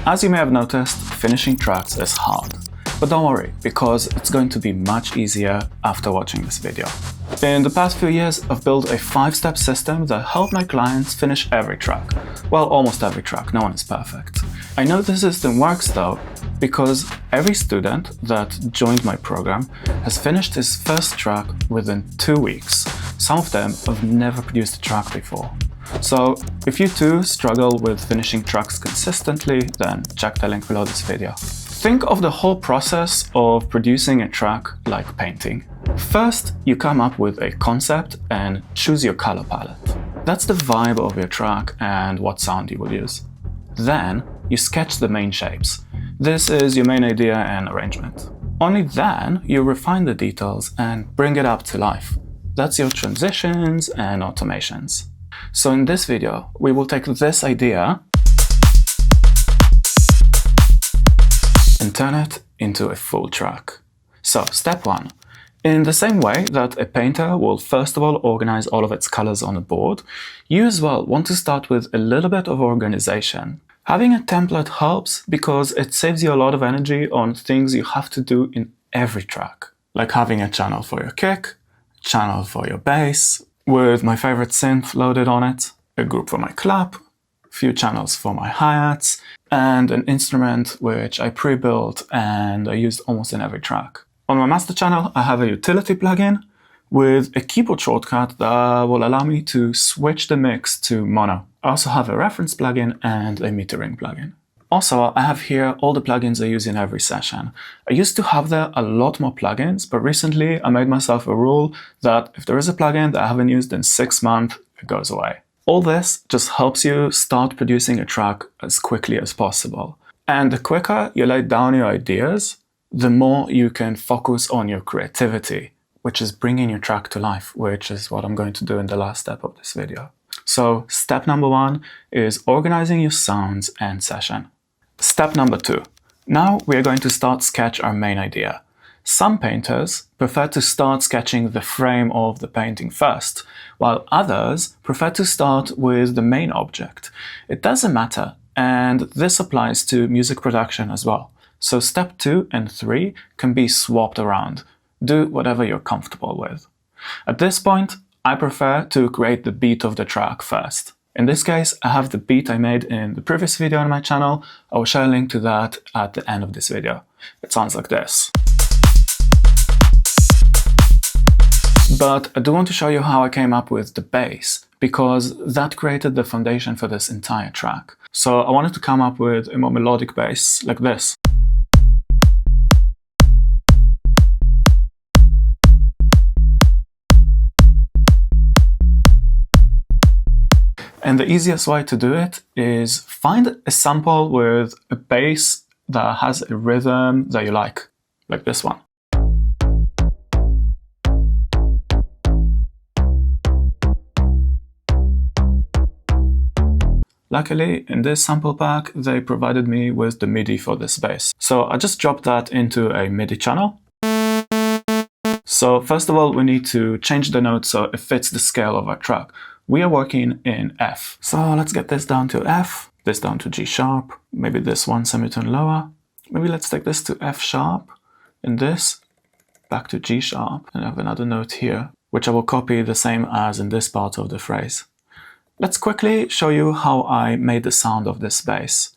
As you may have noticed, finishing tracks is hard. But don't worry, because it's going to be much easier after watching this video. In the past few years, I've built a 5-step system that helps my clients finish every track. Well, almost every track, no one is perfect. I know this system works though, because every student that joined my program has finished his first track within 2 weeks. Some of them have never produced a track before. So if you too struggle with finishing tracks consistently, then check the link below this video. Think of the whole process of producing a track like painting. First, you come up with a concept and choose your color palette. That's the vibe of your track and what sound you will use. Then, you sketch the main shapes. This is your main idea and arrangement. Only then, you refine the details and bring it up to life. That's your transitions and automations. So in this video, we will take this idea and turn it into a full track. So, step 1. In the same way that a painter will first of all organize all of its colors on a board, you as well want to start with a little bit of organization. Having a template helps because it saves you a lot of energy on things you have to do in every track. Like having a channel for your kick, a channel for your bass, with my favorite synth loaded on it, a group for my clap, a few channels for my hi-hats, and an instrument which I pre-built and I used almost in every track. On my master channel, I have a utility plugin with a keyboard shortcut that will allow me to switch the mix to mono. I also have a reference plugin and a metering plugin. Also, I have here all the plugins I use in every session. I used to have there a lot more plugins, but recently I made myself a rule that if there is a plugin that I haven't used in 6 months, it goes away. All this just helps you start producing a track as quickly as possible. And the quicker you lay down your ideas, the more you can focus on your creativity, which is bringing your track to life, which is what I'm going to do in the last step of this video. So step number 1 is organizing your sounds and session. Step number 2. Now we are going to start sketch our main idea. Some painters prefer to start sketching the frame of the painting first, while others prefer to start with the main object. It doesn't matter, and this applies to music production as well. So step 2 and 3 can be swapped around. Do whatever you're comfortable with. At this point, I prefer to create the beat of the track first. In this case, I have the beat I made in the previous video on my channel. I will share a link to that at the end of this video. It sounds like this. But I do want to show you how I came up with the bass, because that created the foundation for this entire track. So I wanted to come up with a more melodic bass, like this. And the easiest way to do it is find a sample with a bass that has a rhythm that you like this one. Luckily, in this sample pack, they provided me with the MIDI for this bass. So I just dropped that into a MIDI channel. So first of all, we need to change the note so it fits the scale of our track. We are working in F. So let's get this down to F, this down to G sharp, maybe this one semitone lower. Maybe let's take this to F sharp, and this back to G sharp, and I have another note here, which I will copy the same as in this part of the phrase. Let's quickly show you how I made the sound of this bass.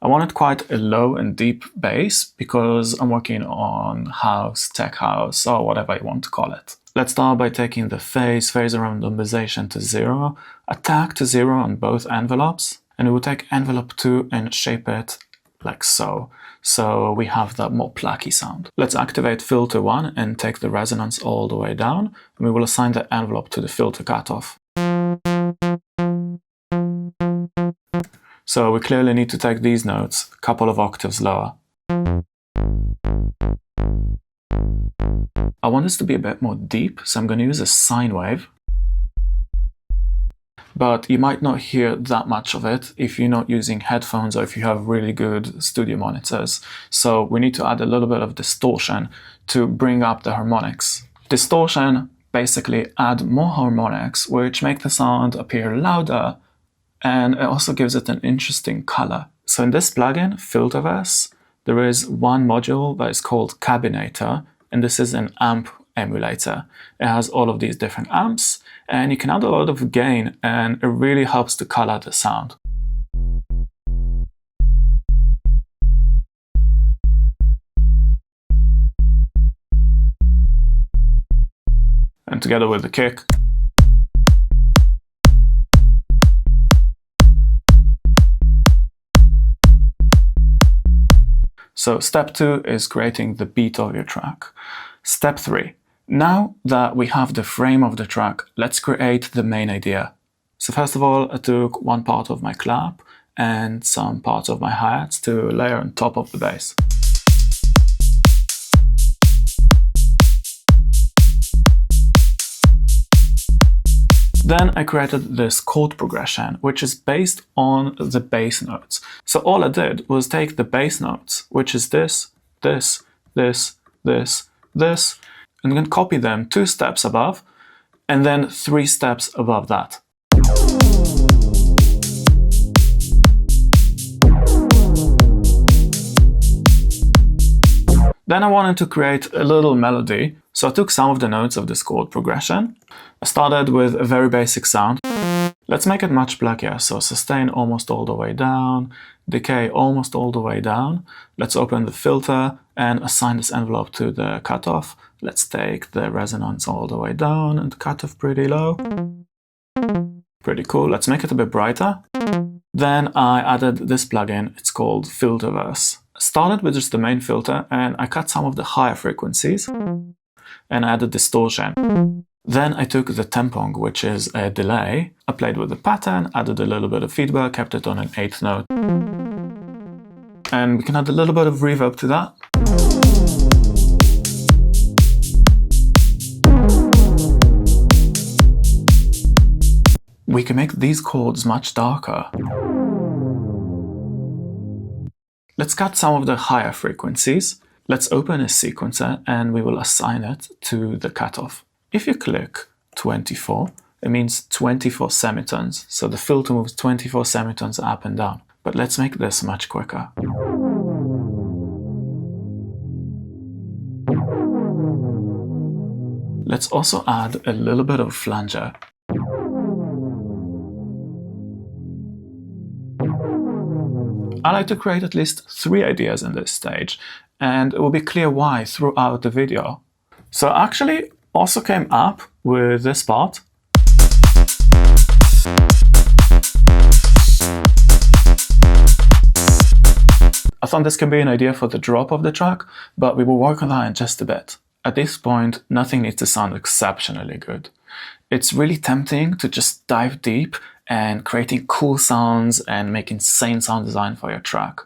I wanted quite a low and deep bass because I'm working on house, tech house, or whatever you want to call it. Let's start by taking the phase randomization to 0, attack to 0 on both envelopes, and we will take envelope 2 and shape it like so. So we have that more plucky sound. Let's activate filter 1 and take the resonance all the way down, and we will assign the envelope to the filter cutoff. So we clearly need to take these notes a couple of octaves lower. I want this to be a bit more deep, so I'm going to use a sine wave. But you might not hear that much of it if you're not using headphones or if you have really good studio monitors. So we need to add a little bit of distortion to bring up the harmonics. Distortion basically add more harmonics, which make the sound appear louder, and it also gives it an interesting color. So in this plugin, Filterverse, there is one module that is called Cabinator, and this is an amp emulator. It has all of these different amps, and you can add a lot of gain, and it really helps to color the sound. And together with the kick, so step 2 is creating the beat of your track. Step 3. Now that we have the frame of the track, let's create the main idea. So first of all, I took one part of my clap and some parts of my hi-hats to layer on top of the bass. Then I created this chord progression, which is based on the bass notes. So all I did was take the bass notes, which is this, this, this, this, this, and then copy them 2 steps above, and then 3 steps above that. Then I wanted to create a little melody, so I took some of the notes of this chord progression. I started with a very basic sound. Let's make it much blackier, so sustain almost all the way down, decay almost all the way down. Let's open the filter and assign this envelope to the cutoff. Let's take the resonance all the way down and cutoff pretty low. Pretty cool. Let's make it a bit brighter. Then I added this plugin, it's called Filterverse. I started with just the main filter and I cut some of the higher frequencies and added distortion. Then I took the tempong, which is a delay. I played with the pattern, added a little bit of feedback, kept it on an 8th note. And we can add a little bit of reverb to that. We can make these chords much darker. Let's cut some of the higher frequencies. Let's open a sequencer and we will assign it to the cutoff. If you click 24, it means 24 semitones. So the filter moves 24 semitones up and down. But let's make this much quicker. Let's also add a little bit of flanger. I like to create at least 3 ideas in this stage, and it will be clear why throughout the video. So I actually also came up with this part. I thought this can be an idea for the drop of the track, but we will work on that in just a bit. At this point, nothing needs to sound exceptionally good. It's really tempting to just dive deep and creating cool sounds and make insane sound design for your track.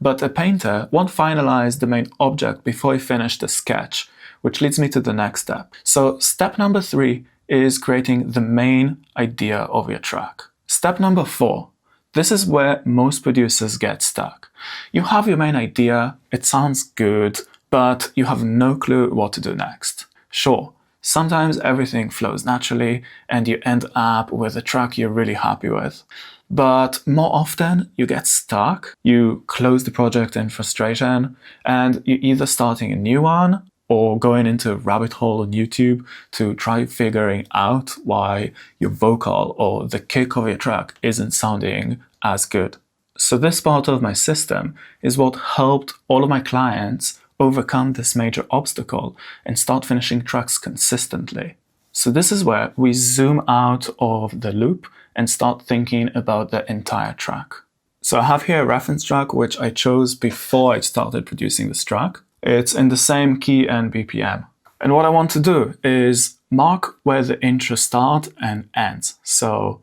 But a painter won't finalize the main object before he finished the sketch, which leads me to the next step. So step number 3 is creating the main idea of your track. Step number 4. This is where most producers get stuck. You have your main idea, it sounds good, but you have no clue what to do next. Sure, sometimes everything flows naturally and you end up with a track you're really happy with. But more often you get stuck, you close the project in frustration, and you're either starting a new one or going into a rabbit hole on YouTube to try figuring out why your vocal or the kick of your track isn't sounding as good. So this part of my system is what helped all of my clients overcome this major obstacle and start finishing tracks consistently. So this is where we zoom out of the loop and start thinking about the entire track. So I have here a reference track which I chose before I started producing this track. It's in the same key and BPM. And what I want to do is mark where the intro starts and ends. So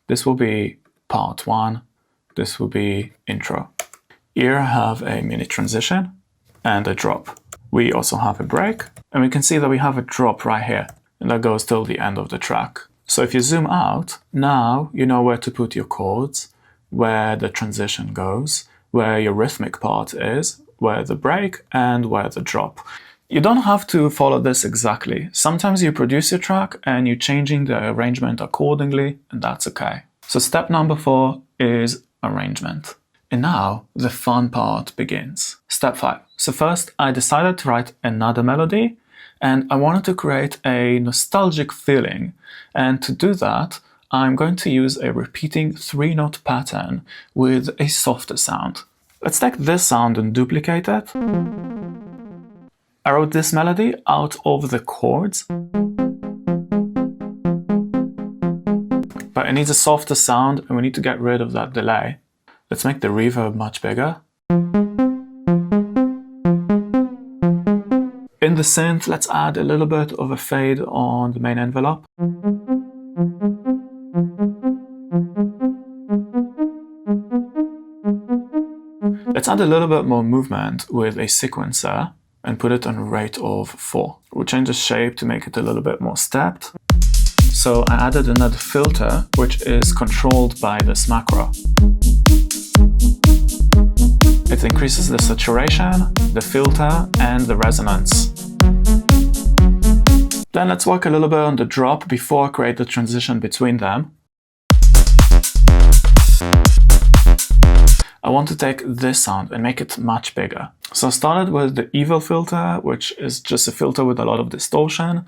this will be part 1, this will be intro. Here I have a mini transition and a drop. We also have a break, and we can see that we have a drop right here, and that goes till the end of the track. So if you zoom out, now you know where to put your chords, where the transition goes, where your rhythmic part is, where the break, and where the drop. You don't have to follow this exactly. Sometimes you produce your track and you're changing the arrangement accordingly, and that's okay. So step number 4 is arrangement. And now the fun part begins. Step 5. So first I decided to write another melody, and I wanted to create a nostalgic feeling. And to do that, I'm going to use a repeating 3-note pattern with a softer sound. Let's take this sound and duplicate it. I wrote this melody out of the chords, but it needs a softer sound and we need to get rid of that delay. Let's make the reverb much bigger. In the synth, let's add a little bit of a fade on the main envelope. Let's add a little bit more movement with a sequencer and put it on a rate of 4. We'll change the shape to make it a little bit more stepped. So I added another filter, which is controlled by this macro. It increases the saturation, the filter, and the resonance. Then let's work a little bit on the drop before I create the transition between them. I want to take this sound and make it much bigger. So I started with the Evil filter, which is just a filter with a lot of distortion.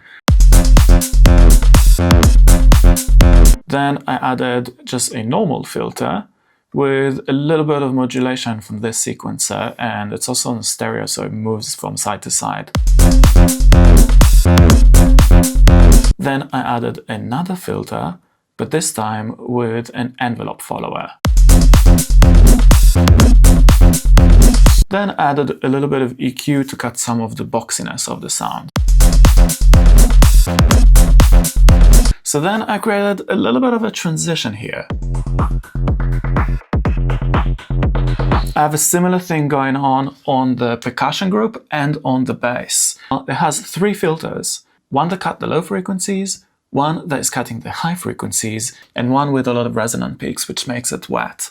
Then I added just a normal filter with a little bit of modulation from this sequencer, and it's also on stereo, so it moves from side to side. Then I added another filter, but this time with an envelope follower. Then added a little bit of EQ to cut some of the boxiness of the sound. So then I created a little bit of a transition here. I have a similar thing going on the percussion group and on the bass. It has 3 filters, one that cut the low frequencies, one that is cutting the high frequencies, and one with a lot of resonant peaks, which makes it wet.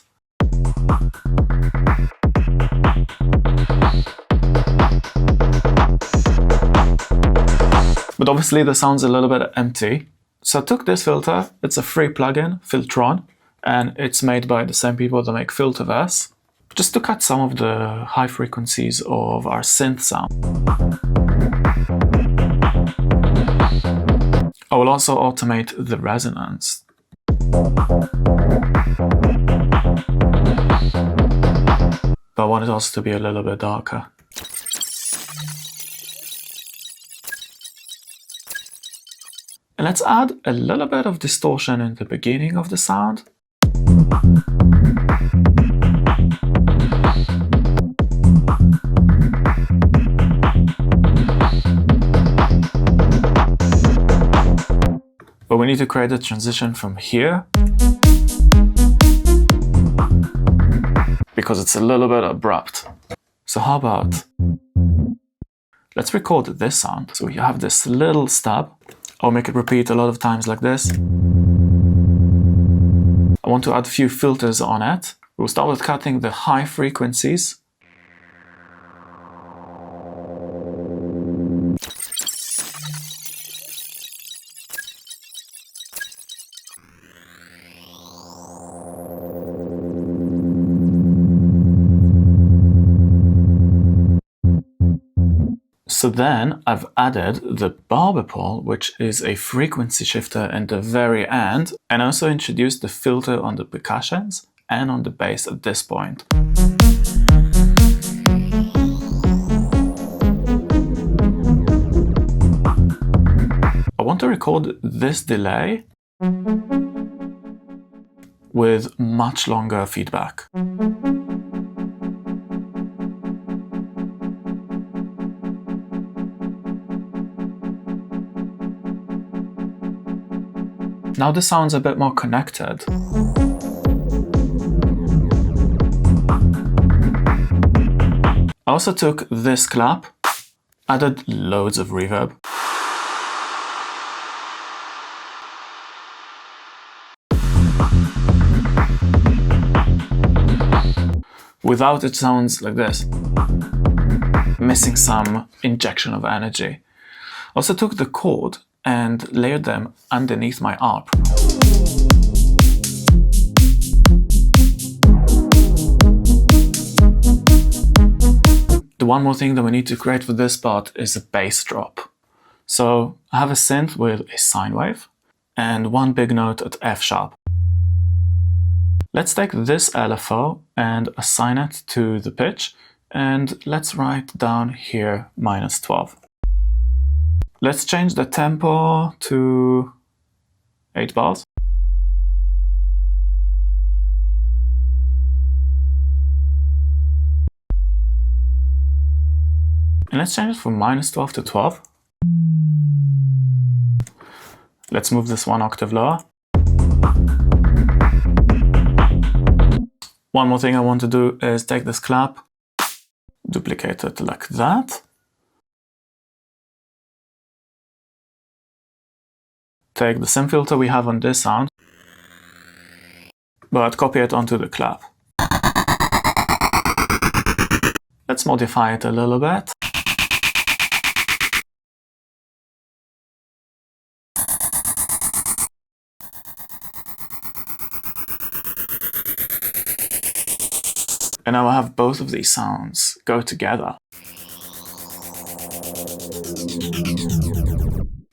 But obviously the sound's a little bit empty. So I took this filter, it's a free plugin, Filtron, and it's made by the same people that make Filterverse, just to cut some of the high frequencies of our synth sound. I will also automate the resonance. But I want it also to be a little bit darker. And let's add a little bit of distortion in the beginning of the sound. But we need to create a transition from here, because it's a little bit abrupt. So how about, let's record this sound. So you have this little stub. I'll make it repeat a lot of times like this. I want to add a few filters on it. We'll start with cutting the high frequencies. So then I've added the barber pole, which is a frequency shifter in the very end, and I also introduced the filter on the percussions and on the bass at this point. I want to record this delay with much longer feedback. Now the sound's a bit more connected. I also took this clap, added loads of reverb. Without it sounds like this, missing some injection of energy. Also took the chord and layered them underneath my ARP. The one more thing that we need to create for this part is a bass drop. So I have a synth with a sine wave and one big note at F sharp. Let's take this LFO and assign it to the pitch, and let's write down here -12. Let's change the tempo to 8 bars. And let's change it from -12 to 12. Let's move this one octave lower. One more thing I want to do is take this clap, duplicate it like that. Take the same filter we have on this sound, but copy it onto the clap. Let's modify it a little bit. And now I have both of these sounds go together.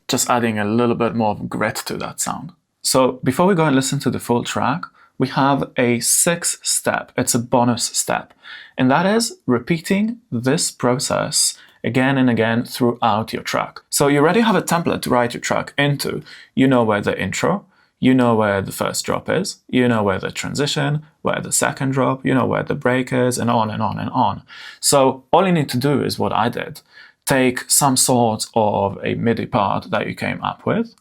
Just adding a little bit more grit to that sound. So before we go and listen to the full track, we have a 6th step. It's a bonus step. And that is repeating this process again and again throughout your track. So you already have a template to write your track into. You know where the intro, you know where the first drop is, you know where the transition, where the second drop, you know where the break is, and on and on and on. So all you need to do is what I did. Take some sort of a MIDI part that you came up with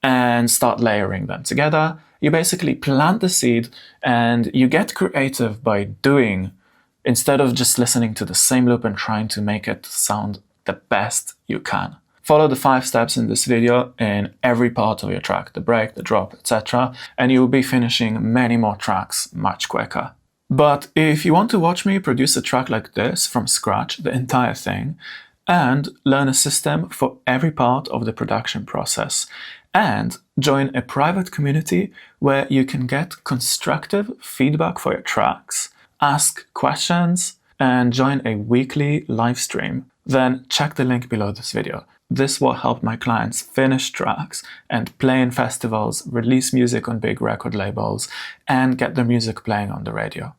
and start layering them together. You basically plant the seed and you get creative by doing, instead of just listening to the same loop and trying to make it sound the best you can. Follow the 5 steps in this video in every part of your track, the break, the drop, etc. and you will be finishing many more tracks much quicker. But if you want to watch me produce a track like this from scratch, the entire thing, and learn a system for every part of the production process, and join a private community where you can get constructive feedback for your tracks, ask questions, and join a weekly live stream, then check the link below this video. This will help my clients finish tracks and play in festivals, release music on big record labels, and get their music playing on the radio.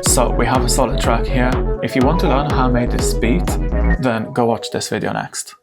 So we have a solid track here. If you want to learn how I made this beat, then go watch this video next.